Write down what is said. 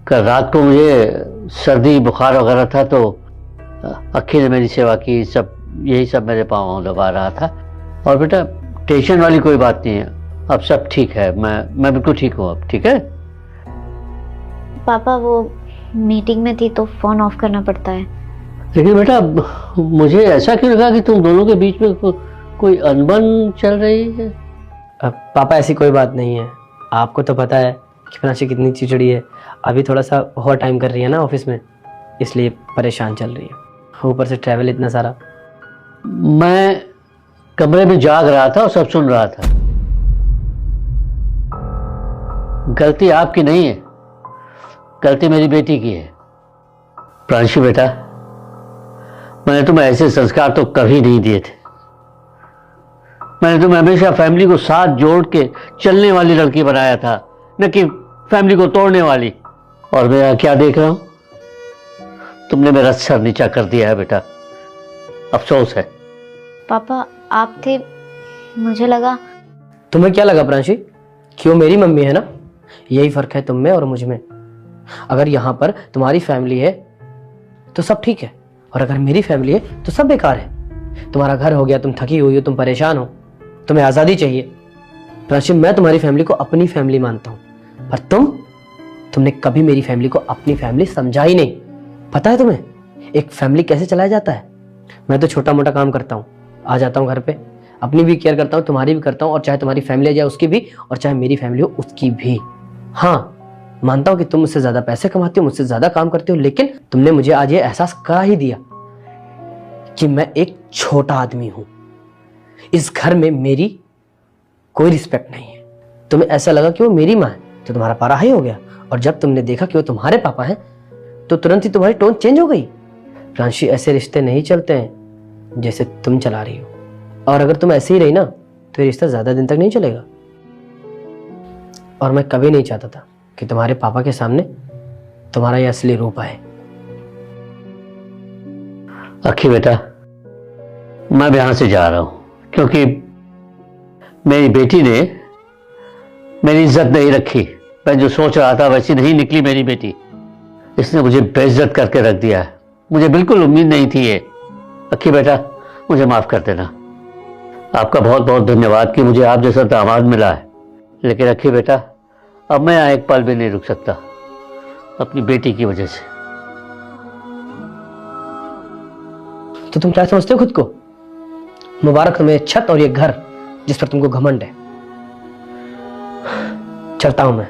कल रात को मुझे सर्दी बुखार वगैरह था तो अक्की ने मेरी सेवा की, सब यही सब मेरे पाँव दबा रहा था। और बेटा टेंशन वाली कोई बात नहीं है, अब सब ठीक है, मैं बिल्कुल ठीक हूँ अब। ठीक है पापा वो मीटिंग में थी तो फोन ऑफ करना पड़ता है। लेकिन बेटा मुझे ऐसा क्यों लगा कि तुम दोनों के बीच में कोई अनबन चल रही है? पापा ऐसी कोई बात नहीं है। आपको तो पता है कि प्राची कितनी चिड़चिड़ी है। अभी थोड़ा सा ओवर टाइम कर रही है ना ऑफिस में, इसलिए परेशान चल रही है। ऊपर से ट्रैवल इतना सारा। मैं कमरे में जाग रहा था और सब सुन रहा था। गलती आपकी नहीं है, गलती मेरी बेटी की है। प्रांशु बेटा, मैंने तुम्हें ऐसे संस्कार तो कभी नहीं दिए थे। मैंने तुम्हें हमेशा फैमिली को साथ जोड़ के चलने वाली लड़की बनाया था, न कि फैमिली को तोड़ने वाली। और मैं यहाँ क्या देख रहा हूं? तुमने मेरा सर नीचा कर दिया है बेटा, अफसोस है। पापा आप थे, मुझे लगा। तुम्हें क्या लगा प्रांशी कि वो मेरी मम्मी है ना? यही फर्क है तुम में और मुझ में। अगर यहाँ पर तुम्हारी फैमिली है तो सब ठीक है, और अगर मेरी फैमिली है तो सब बेकार है। तुम्हारा घर हो गया, तुम थकी हुई हो, तुम परेशान हो, तुम्हें आज़ादी चाहिए। प्राची, मैं तुम्हारी फैमिली को अपनी फैमिली मानता हूँ, पर तुमने कभी मेरी फैमिली को अपनी फैमिली समझा ही नहीं। पता है तुम्हें एक फैमिली कैसे चलाया जाता है? मैं तो छोटा मोटा काम करता हूँ, आ जाता हूँ घर पे, अपनी भी केयर करता हूँ, तुम्हारी भी करता हूँ, और चाहे तुम्हारी फैमिली आ जाए उसकी भी, और चाहे मेरी फैमिली हो उसकी भी। हाँ, मानता हूँ कि तुम मुझसे ज्यादा पैसे कमाते हो, मुझसे ज्यादा काम करते हो, लेकिन तुमने मुझे आज ये एहसास करा ही दिया कि मैं एक छोटा आदमी हूं। इस घर में मेरी कोई रिस्पेक्ट नहीं है। तुम्हें ऐसा लगा कि वो मेरी माँ है तो तुम्हारा पारा हाई हो गया, और जब तुमने देखा कि वो तुम्हारे पापा हैं तो तुरंत ही तुम्हारी टोन चेंज हो गई। प्रांशी, ऐसे रिश्ते नहीं चलते हैं जैसे तुम चला रही हो, और अगर तुम ऐसे ही रही ना तो ये रिश्ता ज्यादा दिन तक नहीं चलेगा। और मैं कभी नहीं चाहता था कि तुम्हारे पापा के सामने तुम्हारा ये असली रूप आए। अक्की बेटा, मैं यहां से जा रहा हूं क्योंकि मेरी बेटी ने मेरी इज्जत नहीं रखी। मैं जो सोच रहा था वैसी नहीं निकली मेरी बेटी। इसने मुझे बेइज्जत करके रख दिया है। मुझे बिल्कुल उम्मीद नहीं थी ये। अक्की बेटा, मुझे माफ कर देना। आपका बहुत बहुत धन्यवाद कि मुझे आप जैसा दामाद मिला है। लेकिन अक्की बेटा, अब मैं यहाँ एक पल भी नहीं रुक सकता अपनी बेटी की वजह से। तो तुम क्या समझते हो खुद को? मुबारक तुम्हें छत और ये घर जिस पर तुमको घमंड है। चलता हूं मैं।